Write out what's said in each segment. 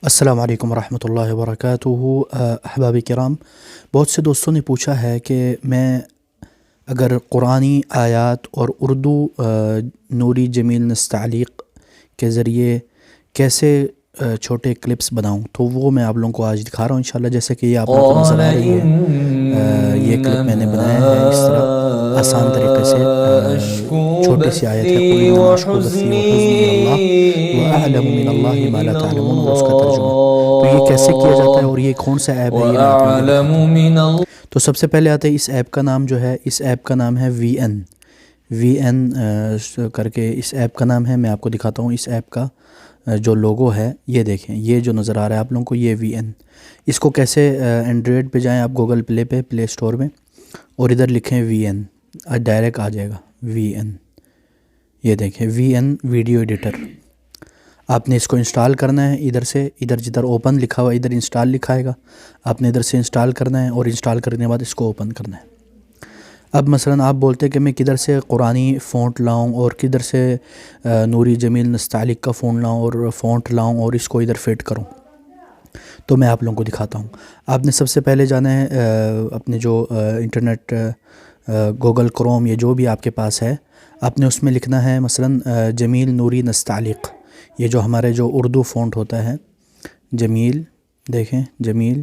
السلام علیکم ورحمۃ اللہ وبرکاتہ۔ احباب کرام، بہت سے دوستوں نے پوچھا ہے کہ میں اگر قرآنی آیات اور اردو نوری جمیل نستعلیق کے ذریعے کیسے چھوٹے کلپس بناؤں، تو وہ میں آپ لوگوں کو آج دکھا رہا ہوں انشاءاللہ۔ جیسے کہ یہ آپ لوگوں کو نظر آ رہی ہے، یہ کلپ میں نے بنایا ہے اس طرح آسان طریقے سے۔ چھوٹی سی آیت ہے، قُلْ إِنَّمَا أَشْكُو بَثِّي وَحُزْنِي إِلَى اللَّهِ وَأَعْلَمُ مِنَ اللَّهِ مَا لَا تَعْلَمُونَ، اور اس کا ترجمہ۔ تو یہ کیسے کیا جاتا ہے اور یہ کون سا ایپ ہے، یہ میں آپ لوگوں کو دکھاتا ہوں۔ تو سب سے پہلے آتے ہیں، اس ایپ کا نام جو ہے، اس ایپ کا نام ہے وی این کر کے اس ایپ کا نام ہے۔ میں آپ کو دکھاتا ہوں اس ایپ کا جو لوگو ہے، یہ دیکھیں، یہ جو نظر آ رہا ہے آپ لوگوں کو، یہ وی این۔ اس کو کیسے، اینڈرائڈ پہ جائیں آپ گوگل پلے پہ، پلے اسٹور میں، اور ادھر لکھیں وی این، ڈائریکٹ آ جائے گا وی این۔ یہ دیکھیں وی این ویڈیو ایڈیٹر۔ آپ نے اس کو انسٹال کرنا ہے ادھر سے، ادھر جدھر اوپن لکھا ہوا ہے ادھر انسٹال لکھا ہے گا، آپ نے ادھر سے انسٹال کرنا ہے، اور انسٹال کرنے کے بعد اس کو اوپن کرنا ہے۔ اب مثلا آپ بولتے ہیں کہ میں کدھر سے قرآنی فونٹ لاؤں اور کدھر سے نوری جمیل نستعلیق کا فون لاؤں اور فونٹ لاؤں اور اس کو ادھر فٹ کروں، تو میں آپ لوگوں کو دکھاتا ہوں۔ آپ نے سب سے پہلے جانا ہے اپنے جو انٹرنیٹ، گوگل کروم یا جو بھی آپ کے پاس ہے، آپ نے اس میں لکھنا ہے مثلا جمیل نوری نستعلیق، یہ جو ہمارے جو اردو فونٹ ہوتا ہے، جمیل، دیکھیں جمیل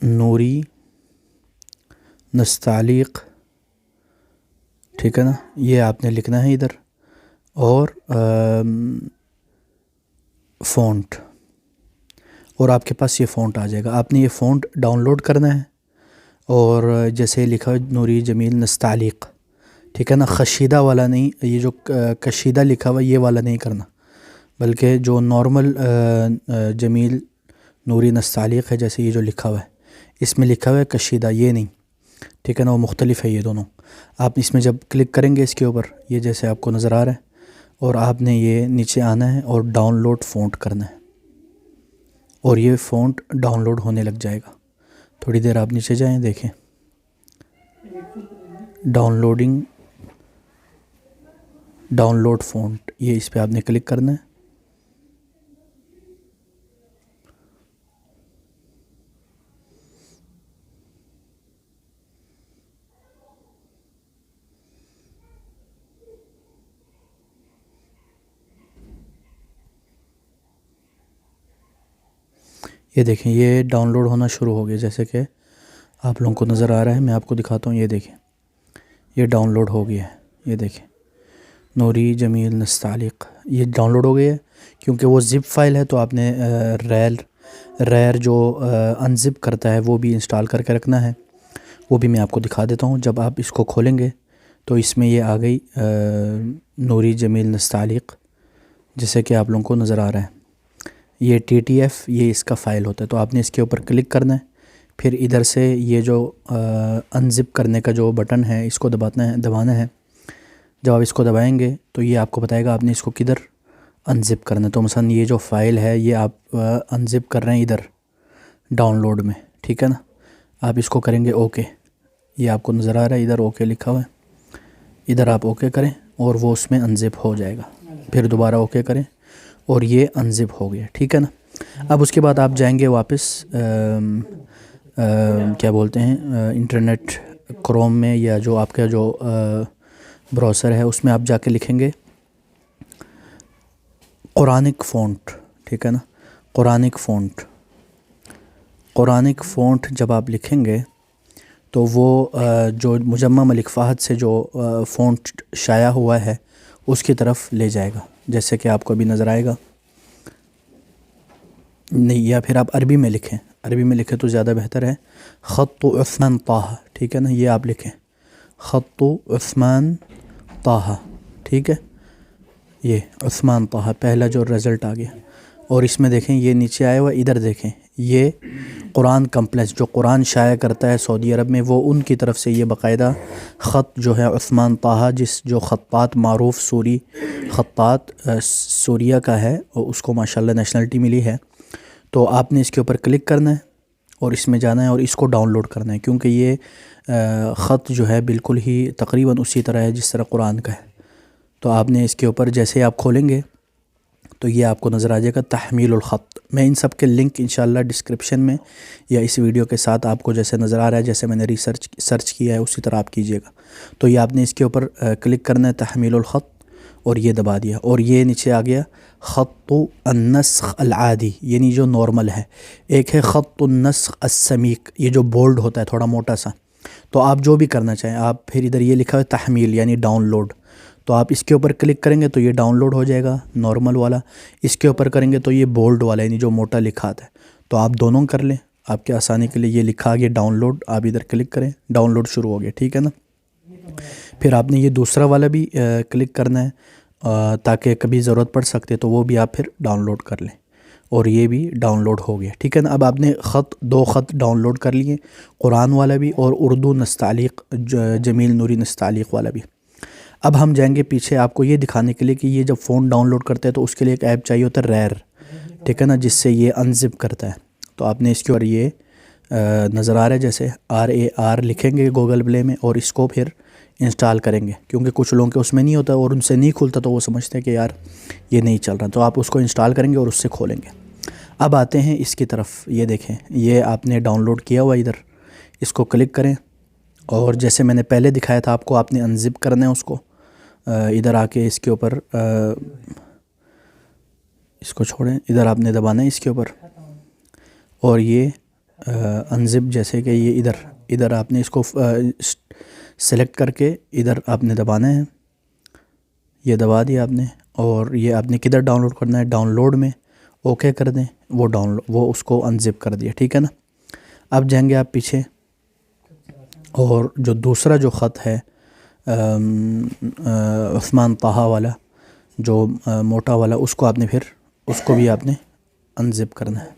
نوری نستعلیق، ٹھیک ہے نا، یہ آپ نے لکھنا ہے ادھر، اور فونٹ، اور آپ کے پاس یہ فونٹ آ جائے گا۔ آپ نے یہ فونٹ ڈاؤن لوڈ کرنا ہے، اور جیسے لکھا نوری جمیل نستعلیق، ٹھیک ہے نا، خشیدہ والا نہیں، یہ جو کشیدہ لکھا ہوا یہ والا نہیں کرنا، بلکہ جو نارمل جمیل نوری نستعلیق ہے، جیسے یہ جو لکھا ہوا ہے، اس میں لکھا ہوا ہے کشیدہ، یہ نہیں، ٹھیک ہے نا، وہ مختلف ہے یہ دونوں۔ آپ اس میں جب کلک کریں گے اس کے اوپر، یہ جیسے آپ کو نظر آ رہا ہے، اور آپ نے یہ نیچے آنا ہے اور ڈاؤن لوڈ فونٹ کرنا ہے، اور یہ فونٹ ڈاؤن لوڈ ہونے لگ جائے گا۔ تھوڑی دیر آپ نیچے جائیں، دیکھیں ڈاؤن لوڈ فونٹ، یہ اس پہ آپ نے کلک کرنا ہے۔ یہ دیکھیں یہ ڈاؤن لوڈ ہونا شروع ہو گیا، جیسے کہ آپ لوگوں کو نظر آ رہا ہے، میں آپ کو دکھاتا ہوں۔ یہ دیکھیں یہ ڈاؤن لوڈ ہو گیا ہے، یہ دیکھیں نوری جمیل نستعلیق، یہ ڈاؤن لوڈ ہو گئی ہے۔ کیونکہ وہ زپ فائل ہے تو آپ نے ریئر جو انزپ کرتا ہے وہ بھی انسٹال کر کے رکھنا ہے، وہ بھی میں آپ کو دکھا دیتا ہوں۔ جب آپ اس کو کھولیں گے تو اس میں یہ آ گئی نوری جمیل نستعلیق، جیسے کہ آپ لوگوں کو نظر آ رہا ہے، یہ TTF، یہ اس کا فائل ہوتا ہے۔ تو آپ نے اس کے اوپر کلک کرنا ہے، پھر ادھر سے یہ جو انزپ کرنے کا جو بٹن ہے اس کو دبانا ہے۔ جب آپ اس کو دبائیں گے تو یہ آپ کو بتائے گا آپ نے اس کو کدھر انزپ کرنا ہے۔ تو مثلا یہ جو فائل ہے یہ آپ انزپ کر رہے ہیں ادھر ڈاؤن لوڈ میں، ٹھیک ہے نا، آپ اس کو کریں گے اوکے، یہ آپ کو نظر آ رہا ہے ادھر اوکے لکھا ہوا ہے، ادھر آپ اوکے کریں اور وہ اس میں انزپ ہو جائے گا، پھر دوبارہ اوکے کریں اور یہ انزپ ہو گیا، ٹھیک ہے نا۔ اب اس کے بعد آپ جائیں گے واپس کیا بولتے ہیں، انٹرنیٹ کروم میں، یا جو آپ کا جو براؤزر ہے اس میں آپ جا کے لکھیں گے قرآنک فونٹ، ٹھیک ہے نا، قرآنک فونٹ جب آپ لکھیں گے تو وہ جو مجمع ملک فہد سے جو فونٹ شائع ہوا ہے اس کی طرف لے جائے گا، جیسے کہ آپ کو ابھی نظر آئے گا۔ نہیں، یا پھر آپ عربی میں لکھیں تو زیادہ بہتر ہے، خط عثمان طه، ٹھیک ہے نا، یہ آپ لکھیں خط عثمان طه، ٹھیک ہے، یہ عثمان طه پہلا جو رزلٹ آ گیا۔ اور اس میں دیکھیں یہ نیچے آیا ہوا، ادھر دیکھیں یہ قرآن کمپلیکس جو قرآن شائع کرتا ہے سعودی عرب میں، وہ ان کی طرف سے یہ باقاعدہ خط جو ہے عثمان طه، جو خطاط معروف سوری خطاط سوریہ کا ہے، اور اس کو ماشاءاللہ نیشنلٹی ملی ہے۔ تو آپ نے اس کے اوپر کلک کرنا ہے اور اس میں جانا ہے اور اس کو ڈاؤن لوڈ کرنا ہے، کیونکہ یہ خط جو ہے بالکل ہی تقریباً اسی طرح ہے جس طرح قرآن کا ہے۔ تو آپ نے اس کے اوپر جیسے آپ کھولیں گے تو یہ آپ کو نظر آ جائے گا تحمیل الخط. میں ان سب کے لنک انشاءاللہ ڈسکرپشن میں یا اس ویڈیو کے ساتھ آپ کو جیسے نظر آ رہا ہے، جیسے میں نے سرچ کیا ہے اسی طرح آپ کیجئے گا. تو یہ آپ نے اس کے اوپر کلک کرنا ہے تحمیل الخط، اور یہ دبا دیا، اور یہ نیچے آ گیا خط النسخ العادی، یعنی جو نارمل ہے. ایک ہے خط النسخ السمیق، یہ جو بولڈ ہوتا ہے تھوڑا موٹا سا. تو آپ جو بھی کرنا چاہیں، آپ پھر ادھر یہ لکھا ہے تحمیل یعنی ڈاؤن لوڈ، تو آپ اس کے اوپر کلک کریں گے تو یہ ڈاؤن لوڈ ہو جائے گا نارمل والا. اس کے اوپر کریں گے تو یہ بولڈ والا یعنی جو موٹا لکھا آتا ہے. تو آپ دونوں کر لیں آپ کے آسانی کے لیے. یہ لکھا آ گیا ڈاؤن لوڈ، آپ ادھر کلک کریں، ڈاؤن لوڈ شروع ہو گیا، ٹھیک ہے نا. پھر آپ نے یہ دوسرا والا بھی کلک کرنا ہے تاکہ کبھی ضرورت پڑ سکتے تو وہ بھی آپ پھر ڈاؤن لوڈ کر لیں، اور یہ بھی ڈاؤن لوڈ ہو گیا، ٹھیک ہے نا. اب آپ نے دو خط ڈاؤن لوڈ کر لیے، قرآن والا بھی اور اردو نستعلیق جمیل نوری نستعلیق والا بھی. اب ہم جائیں گے پیچھے آپ کو یہ دکھانے کے لیے کہ یہ جب فون ڈاؤن لوڈ کرتے ہیں تو اس کے لیے ایک ایپ چاہیے ہوتا ہے ریئر، ٹھیک ہے نا، جس سے یہ انزپ کرتا ہے. تو آپ نے اس کے اوپر یہ نظر آ رہا ہے جیسے RAR لکھیں گے گوگل پلے میں، اور اس کو پھر انسٹال کریں گے، کیونکہ کچھ لوگوں کے اس میں نہیں ہوتا اور ان سے نہیں کھلتا تو وہ سمجھتے ہیں کہ یار یہ نہیں چل رہا. تو آپ اس کو انسٹال کریں گے اور اس سے کھولیں گے. اب آتے ہیں اس کی طرف، یہ دیکھیں یہ آپ نے ڈاؤن لوڈ کیا ہوا ادھر، اس کو کلک کریں، اور جیسے میں نے پہلے دکھایا تھا آپ کو، آپ نے انزپ کرنا ہے اس کو. ادھر آ کے اس کے اوپر اس کو چھوڑیں، ادھر آپ نے دبانا ہے اس کے اوپر، اور یہ انزپ جیسے کہ یہ ادھر آپ نے اس کو سلیکٹ کر کے ادھر آپ نے دبانا ہے. یہ دبا دیا آپ نے، اور یہ آپ نے کدھر ڈاؤن لوڈ کرنا ہے، ڈاؤن لوڈ میں اوکے کر دیں، وہ اس کو انزپ کر دیا، ٹھیک ہے نا. اب جائیں گے آپ پیچھے، اور جو دوسرا جو خط ہے عثمان طہا والا جو موٹا والا، اس کو آپ نے پھر اس کو بھی آپ نے انزپ کرنا ہے،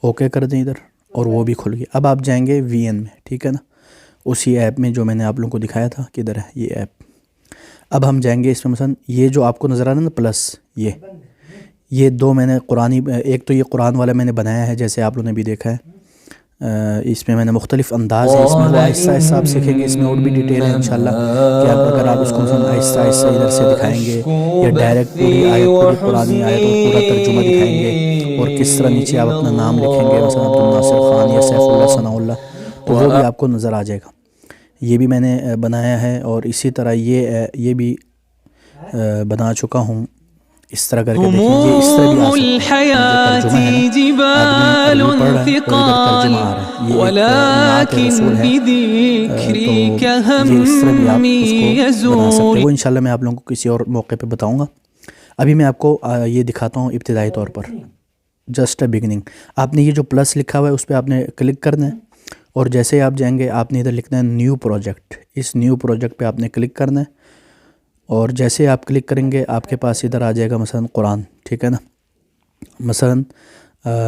اوکے کر دیں ادھر، اور وہ بھی کھل گیا. اب آپ جائیں گے VN میں، ٹھیک ہے نا، اسی ایپ میں جو میں نے آپ لوگوں کو دکھایا تھا. کدھر ہے یہ ایپ؟ اب ہم جائیں گے اس میں، مثلا یہ جو آپ کو نظر آ رہا ہے نا پلس، یہ دو میں نے ایک تو یہ قرآن والا میں نے بنایا ہے جیسے آپ لوگوں نے بھی دیکھا ہے. اس میں نے مختلف انداز ہے، اس میں وہ آہستہ آہستہ آپ سیکھیں گے. اس میں اور بھی ڈیٹیل ہے انشاءاللہ کہ اگر آپ اس کو مثلا آہستہ آہستہ ادھر سے دکھائیں گے، یا ڈائریکٹ پوری قرآنی آیت اور پورا ترجمہ دکھائیں گے، اور کس طرح نیچے آپ اپنا نام لکھیں گے، مثلا عبد الناصر خان یا سیف اللہ ثناء اللہ، تو وہ بھی آپ کو نظر آ جائے گا. یہ بھی میں نے بنایا ہے، اور اسی طرح یہ بھی بنا چکا ہوں. اس طرح کر کے دیکھیں، یہ اس طرح بھی آ سکتا ہے. جو ترجمہ ہے نا، آدمی عربی پڑھ رہا ہے اور ادھر ترجمہ آ رہا ہے، یہ ایک نعت رسول ہے. تو یہ اس طرح بھی آپ اس کو بنا سکتے ہیں. وہ انشاءاللہ میں آپ لوگوں کو کسی اور موقع پہ بتاؤں گا. ابھی میں آپ کو یہ دکھاتا ہوں ابتدائی طور پر، جسٹ اے بگننگ. آپ نے یہ جو پلس لکھا ہوا ہے اس پہ آپ نے کلک کرنا ہے، اور جیسے آپ جائیں گے آپ نے ادھر لکھنا ہے نیو پروجیکٹ. اس نیو پروجیکٹ پہ آپ نے کلک کرنا ہے، اور جیسے آپ کلک کریں گے آپ کے پاس ادھر آ جائے گا مثلا قرآن، ٹھیک ہے نا. مثلا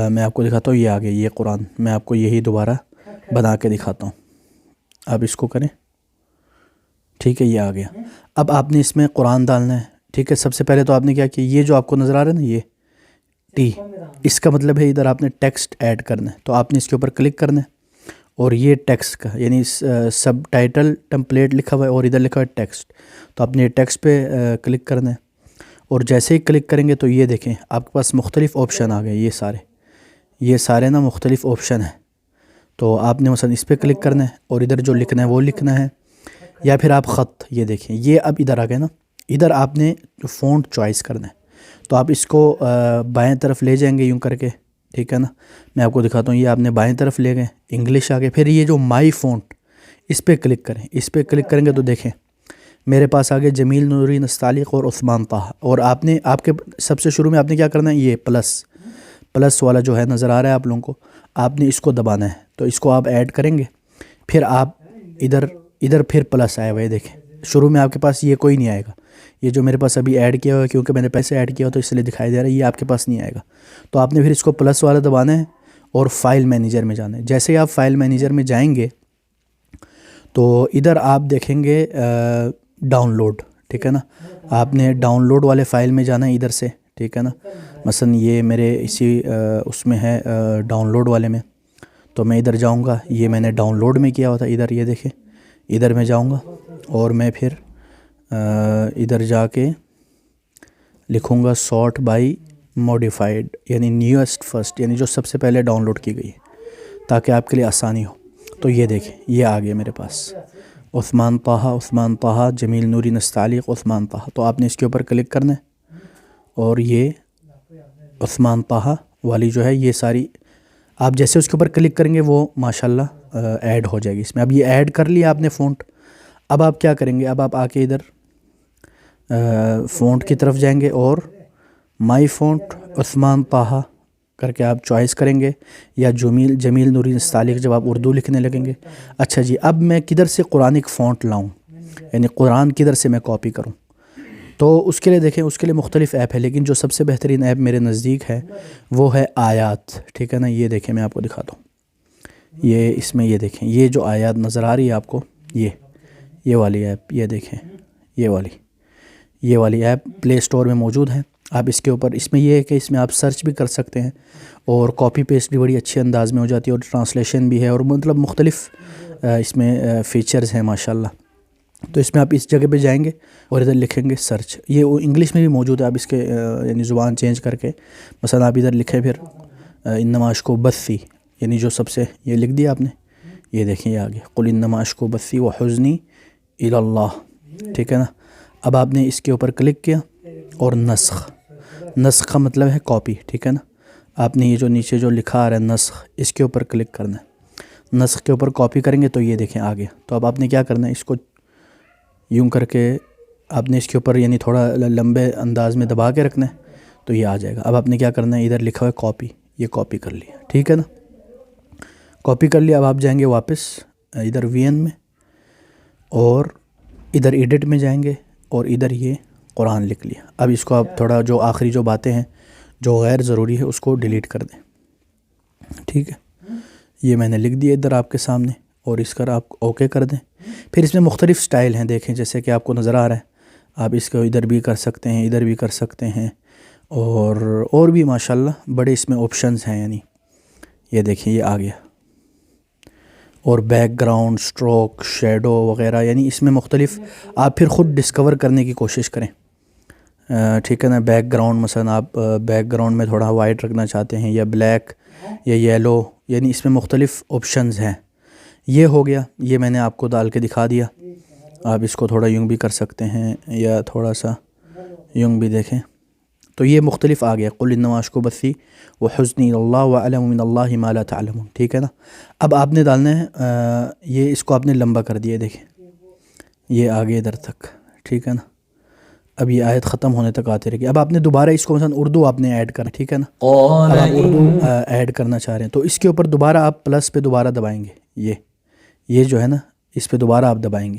میں آپ کو دکھاتا ہوں، یہ آ گیا یہ قرآن. میں آپ کو یہی دوبارہ بنا کے دکھاتا ہوں. آپ اس کو کریں، ٹھیک ہے، یہ آ گیا. اب آپ نے اس میں قرآن ڈالنا ہے، ٹھیک ہے. سب سے پہلے تو آپ نے کیا کہ یہ جو آپ کو نظر آ رہا ہے نا، یہ ٹی، اس کا مطلب ہے ادھر آپ نے ٹیکسٹ ایڈ کرنا ہے. تو آپ نے اس کے اوپر کلک کرنا ہے، اور یہ ٹیکسٹ کا یعنی سب ٹائٹل ٹمپلیٹ لکھا ہوا ہے، اور ادھر لکھا ہوا ہے ٹیکسٹ. تو آپ نے ٹیکسٹ پہ کلک کرنا ہے، اور جیسے ہی کلک کریں گے تو یہ دیکھیں آپ کے پاس مختلف آپشن آ گئے. یہ سارے نا مختلف آپشن ہیں. تو آپ نے مثلا اس پہ کلک کرنا ہے، اور ادھر جو لکھنا ہے وہ لکھنا ہے، یا پھر آپ خط، یہ دیکھیں یہ اب ادھر آ گئے نا. ادھر آپ نے فونٹ چوائس کرنا ہے. تو آپ اس کو بائیں طرف لے جائیں گے یوں کر کے، ٹھیک ہے نا. میں آپ کو دکھاتا ہوں، یہ آپ نے بائیں طرف لے گئے، انگلش آ گئے. پھر یہ جو مائی فونٹ، اس پہ کلک کریں. اس پہ کلک کریں گے تو دیکھیں میرے پاس آگے جمیل نوری نستعلیق اور عثمان طہا. اور آپ کے سب سے شروع میں آپ نے کیا کرنا ہے، یہ پلس والا جو ہے نظر آ رہا ہے آپ لوگوں کو، آپ نے اس کو دبانا ہے. تو اس کو آپ ایڈ کریں گے، پھر آپ ادھر پھر پلس آئے ہوئے دیکھیں. شروع میں آپ کے پاس یہ کوئی نہیں آئے گا. یہ جو میرے پاس ابھی ایڈ کیا ہوا ہے کیونکہ میں نے پیسے ایڈ کیا ہو تو اس لیے دکھائی دے رہا ہے، یہ آپ کے پاس نہیں آئے گا. تو آپ نے پھر اس کو پلس والا دبانا ہے اور فائل مینیجر میں جانا ہے. جیسے ہی آپ فائل مینیجر میں جائیں گے تو ادھر آپ دیکھیں گے ڈاؤن لوڈ، ٹھیک ہے نا. آپ نے ڈاؤن لوڈ والے فائل میں جانا ہے ادھر سے، ٹھیک ہے نا. مثلا یہ میرے اسی اس میں ہے ڈاؤن لوڈ والے میں، تو میں ادھر جاؤں گا. یہ میں نے ڈاؤن لوڈ میں کیا ہوا تھا ادھر، یہ دیکھیں ادھر میں جاؤں گا، اور میں پھر ادھر جا کے لکھوں گا سارٹ بائی ماڈیفائڈ یعنی نیوسٹ فرسٹ یعنی جو سب سے پہلے ڈاؤن لوڈ کی گئی ہے تاکہ آپ کے لیے آسانی ہو. تو یہ دیکھیں یہ آ گیا میرے پاس عثمان طہ جمیل نوری نستعلیق عثمان طہ. تو آپ نے اس کے اوپر کلک کرنا ہے اور یہ عثمان طہ والی جو ہے یہ ساری آپ جیسے اس کے اوپر کلک کریں گے وہ ماشاءاللہ ایڈ ہو جائے گی اس میں. اب یہ ایڈ کر لیا آپ نے فونٹ. اب آپ کیا کریں گے, اب آپ آ کے ادھر فونٹ کی طرف جائیں گے اور مائی فونٹ عثمان طہ کر کے آپ چوائس کریں گے, یا جمیل نوری نستعلیق جب آپ اردو لکھنے لگیں گے. اچھا جی, اب میں کدھر سے قرآنک فونٹ لاؤں, یعنی قرآن کدھر سے میں کاپی کروں. تو اس کے لیے دیکھیں اس کے لیے مختلف ایپ ہے, لیکن جو سب سے بہترین ایپ میرے نزدیک ہے وہ ہے آیات. ٹھیک ہے نا, یہ دیکھیں میں آپ کو دکھاتا ہوں. یہ اس میں یہ دیکھیں یہ جو آیات نظر آ رہی ہے آپ کو, یہ والی ایپ, یہ دیکھیں یہ والی ایپ پلے اسٹور میں موجود ہے. آپ اس کے اوپر اس میں یہ ہے کہ اس میں آپ سرچ بھی کر سکتے ہیں اور کاپی پیسٹ بھی بڑی اچھے انداز میں ہو جاتی ہے, اور ٹرانسلیشن بھی ہے, اور مطلب مختلف اس میں فیچرز ہیں ماشاءاللہ. تو اس میں آپ اس جگہ پہ جائیں گے اور ادھر لکھیں گے سرچ. یہ انگلش میں بھی موجود ہے, آپ اس کے یعنی زبان چینج کر کے مثلا آپ ادھر لکھیں پھر انما اشکو بثی, یعنی جو سب سے یہ لکھ دیا آپ نے, یہ دیکھیں یہ آگے قل انما اشکو بثی وحزنی الی اللہ. ٹھیک ہے نا. اب آپ نے اس کے اوپر کلک کیا اور نسخ کا مطلب ہے کاپی. ٹھیک ہے نا. آپ نے یہ جو نیچے جو لکھا آ رہا ہے نسخ, اس کے اوپر کلک کرنا ہے. نسخ کے اوپر کاپی کریں گے تو یہ دیکھیں آ گیا. تو اب آپ نے کیا کرنا ہے, اس کو یوں کر کے آپ نے اس کے اوپر یعنی تھوڑا لمبے انداز میں دبا کے رکھنا ہے تو یہ آ جائے گا. اب آپ نے کیا کرنا ہے, ادھر لکھا ہوا ہے کاپی, یہ کاپی کر لیا. ٹھیک ہے نا, کاپی کر لیا. اب آپ جائیں گے واپس ادھر وی این میں اور ادھر ایڈٹ میں جائیں گے اور ادھر یہ قرآن لکھ لیا. اب اس کو آپ تھوڑا جو آخری جو باتیں ہیں جو غیر ضروری ہے اس کو ڈیلیٹ کر دیں. ٹھیک ہے, یہ میں نے لکھ دیا ادھر آپ کے سامنے, اور اس کا آپ اوکے کر دیں. پھر اس میں مختلف سٹائل ہیں دیکھیں جیسے کہ آپ کو نظر آ رہا ہے. آپ اس کو ادھر بھی کر سکتے ہیں, ادھر بھی کر سکتے ہیں, اور بھی ماشاءاللہ بڑے اس میں آپشنز ہیں. یعنی یہ دیکھیں یہ آ گیا, اور بیک گراؤنڈ, سٹروک, شیڈو وغیرہ, یعنی اس میں مختلف آپ پھر خود ڈسکور کرنے کی کوشش کریں. ٹھیک ہے نا. بیک گراؤنڈ مثلا آپ بیک گراؤنڈ میں تھوڑا وائٹ رکھنا چاہتے ہیں یا بلیک یا یلو, یعنی اس میں مختلف آپشنز ہیں. یہ ہو گیا, یہ میں نے آپ کو ڈال کے دکھا دیا. آپ اس کو تھوڑا یوں بھی کر سکتے ہیں یا تھوڑا سا یوں بھی دیکھیں. تو یہ مختلف آ گیا قل انما اشکو بثی وحزنی اللہ واعلم من اللہ ما لا تعلمون. ٹھیک ہے نا. اب آپ نے ڈالنا ہے یہ اس کو آپ نے لمبا کر دیا, دیکھیں یہ آگے ادھر تک. ٹھیک ہے نا. اب یہ آیت ختم ہونے تک آتے رہے گی. اب آپ نے دوبارہ اس کو مثلا اردو آپ نے ایڈ کرنا. ٹھیک ہے نا. اب آپ اردو ایڈ کرنا چاہ رہے ہیں تو اس کے اوپر دوبارہ آپ پلس پہ دوبارہ دبائیں گے. یہ جو ہے نا اس پہ دوبارہ آپ دبائیں گے.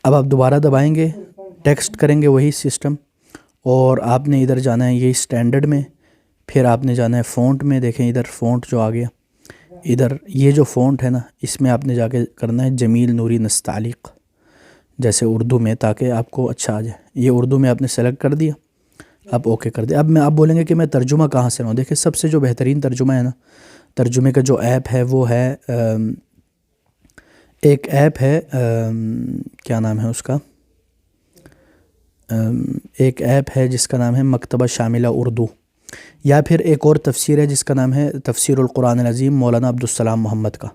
اب آپ دوبارہ دبائیں گے, ٹیکسٹ کریں گے وہی سسٹم, اور آپ نے ادھر جانا ہے یہی اسٹینڈرڈ میں. پھر آپ نے جانا ہے فونٹ میں. دیکھیں ادھر فونٹ جو آ گیا, ادھر یہ جو فونٹ ہے نا اس میں آپ نے جا کے کرنا ہے جمیل نوری نستعلیق جیسے اردو میں, تاکہ آپ کو اچھا آ جائے. یہ اردو میں آپ نے سلیکٹ کر دیا, آپ اوکے کر دیں. اب آپ بولیں گے کہ میں ترجمہ کہاں سے لاؤں. دیکھیں سب سے جو بہترین ترجمہ ہے نا, ترجمے کا جو ایپ ہے وہ ہے ایک ایپ ہے کیا نام ہے اس کا, ایک ایپ ہے جس کا نام ہے مکتبہ شاملہ اردو, یا پھر ایک اور تفسیر ہے جس کا نام ہے تفسیر القرآن العظیم مولانا عبدالسلام محمد کا.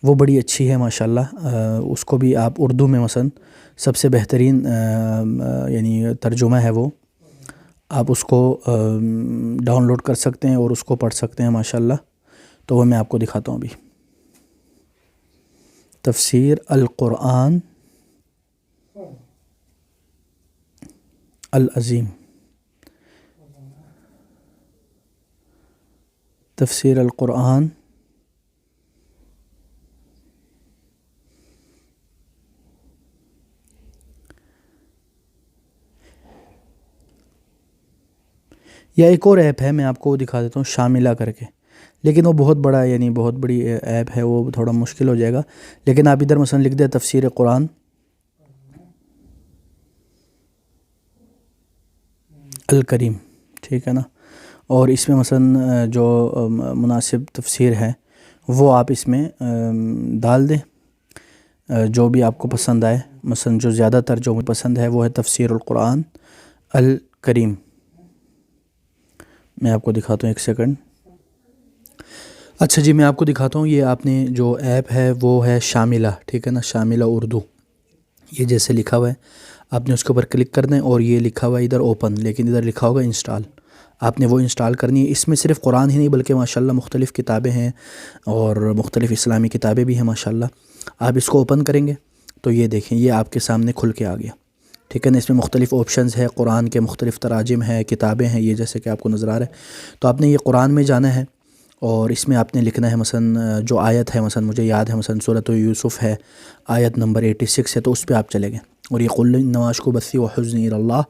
وہ بڑی اچھی ہے ماشاءاللہ. اس کو بھی آپ اردو میں مثلا سب سے بہترین یعنی ترجمہ ہے وہ, آپ اس کو ڈاؤن لوڈ کر سکتے ہیں اور اس کو پڑھ سکتے ہیں ماشاءاللہ. تو وہ میں آپ کو دکھاتا ہوں ابھی. تفسیر القرآن العظیم, تفسیر القرآن یا ایک اور ایپ ہے میں آپ کو دکھا دیتا ہوں شاملہ کر کے, لیکن وہ بہت بڑا یعنی بہت بڑی ایپ ہے, وہ تھوڑا مشکل ہو جائے گا. لیکن آپ ادھر مثلا لکھ دیں تفسیر قرآن الکریم. ٹھیک ہے نا. اور اس میں مثلا جو مناسب تفسیر ہے وہ آپ اس میں ڈال دیں, جو بھی آپ کو پسند آئے. مثلا جو زیادہ تر جو مجھے پسند ہے وہ ہے تفسیر القرآن الکریم. میں آپ کو دکھاتا ہوں، ایک سیکنڈ۔ اچھا جی، میں آپ کو دکھاتا ہوں، یہ آپ نے جو ایپ ہے وہ ہے شاملہ، ٹھیک ہے نا، شاملہ اردو، یہ جیسے لکھا ہوا ہے آپ نے اس کے اوپر کلک کرنا ہے، اور یہ لکھا ہوا ہے ادھر اوپن، لیکن ادھر لکھا ہوگا انسٹال، آپ نے وہ انسٹال کرنی ہے۔ اس میں صرف قرآن ہی نہیں بلکہ ماشاءاللہ مختلف کتابیں ہیں اور مختلف اسلامی کتابیں بھی ہیں ماشاءاللہ۔ آپ اس کو اوپن کریں گے تو یہ دیکھیں، یہ آپ کے سامنے کھل کے آ گیا، ٹھیک ہے نا۔ اس میں مختلف آپشنز ہے، قرآن کے مختلف تراجم ہیں، کتابیں ہیں، یہ جیسے کہ آپ کو نظر آ رہا ہے۔ تو آپ نے یہ قرآن میں جانا ہے، اور اس میں آپ نے لکھنا ہے مثلا جو آیت ہے، مثلا مجھے یاد ہے مثلا سورۃ یوسف ہے، آیت نمبر 86 ہے، تو اس پہ آپ چلیں گے، اور یہ قل انما اشکو بثی وحزنی الی اللہ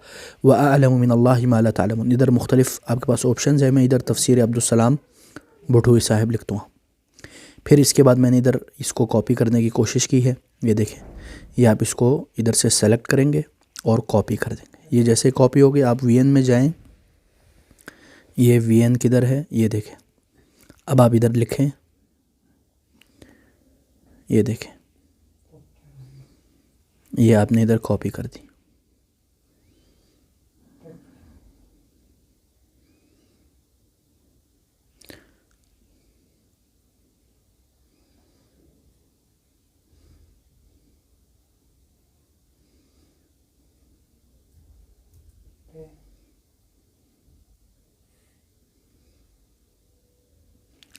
واعلم من اللہ ما لا تعلمون، ادھر مختلف آپ کے پاس آپشنز ہیں۔ میں ادھر تفسیر عبدالسلام بٹھوئی صاحب لکھتا ہوں، پھر اس کے بعد میں نے ادھر اس کو کاپی کرنے کی کوشش کی ہے، یہ دیکھیں، یہ آپ اس کو ادھر سے سیلیکٹ کریں گے اور کاپی کر دیں گے۔ یہ جیسے کاپی ہوگی، آپ وی این میں جائیں، یہ وی این کدھر ہے یہ دیکھیں، اب آپ ادھر لکھیں، یہ دیکھیں، یہ آپ نے ادھر کاپی کر دی۔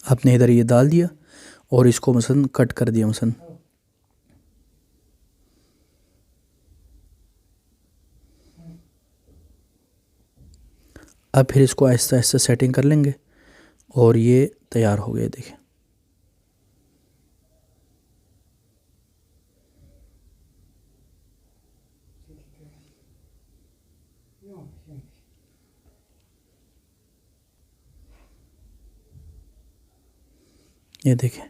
آپ نے ادھر یہ ڈال دیا اور اس کو مثلا کٹ کر دیا مثلا، اب پھر اس کو آہستہ آہستہ سیٹنگ کر لیں گے، اور یہ تیار ہو گئے، دیکھیں۔ یہ دیکھیں،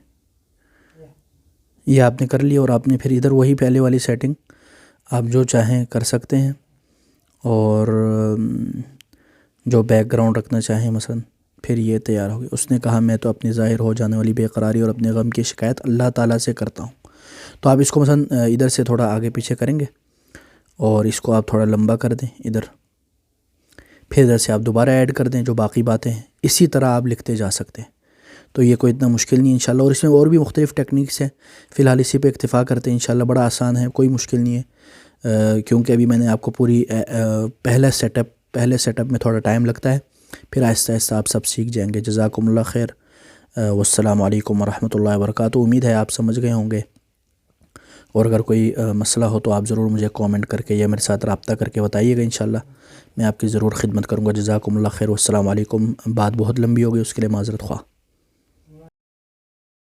یہ آپ نے کر لیا، اور آپ نے پھر ادھر وہی پہلے والی سیٹنگ آپ جو چاہیں کر سکتے ہیں، اور جو بیک گراؤنڈ رکھنا چاہیں مثلا، پھر یہ تیار ہو گئی۔ اس نے کہا میں تو اپنی ظاہر ہو جانے والی بے قراری اور اپنے غم کی شکایت اللہ تعالیٰ سے کرتا ہوں۔ تو آپ اس کو مثلا ادھر سے تھوڑا آگے پیچھے کریں گے، اور اس کو آپ تھوڑا لمبا کر دیں ادھر، پھر ادھر سے آپ دوبارہ ایڈ کر دیں جو باقی باتیں ہیں، اسی طرح آپ لکھتے جا سکتے ہیں۔ تو یہ کوئی اتنا مشکل نہیں ہے انشاءاللہ، اور اس میں اور بھی مختلف ٹیکنیکس ہیں، فی الحال اسی پہ اکتفا کرتے ہیں انشاءاللہ، بڑا آسان ہے، کوئی مشکل نہیں ہے، کیونکہ ابھی میں نے آپ کو پوری پہلے سیٹ اپ میں تھوڑا ٹائم لگتا ہے، پھر آہستہ آہستہ آپ سب سیکھ جائیں گے۔ جزاکم اللہ خیر، والسلام علیکم ورحمۃ اللہ وبرکاتہ۔ امید ہے آپ سمجھ گئے ہوں گے، اور اگر کوئی مسئلہ ہو تو آپ ضرور مجھے کامنٹ کر کے یا میرے ساتھ رابطہ کر کے بتائیے گا، انشاءاللہ میں آپ کی ضرور خدمت کروں گا۔ جزاکم اللہ خیر، والسلام علیکم۔ بات بہت لمبی ہو گئی، اس کے لیے معذرت خواہ۔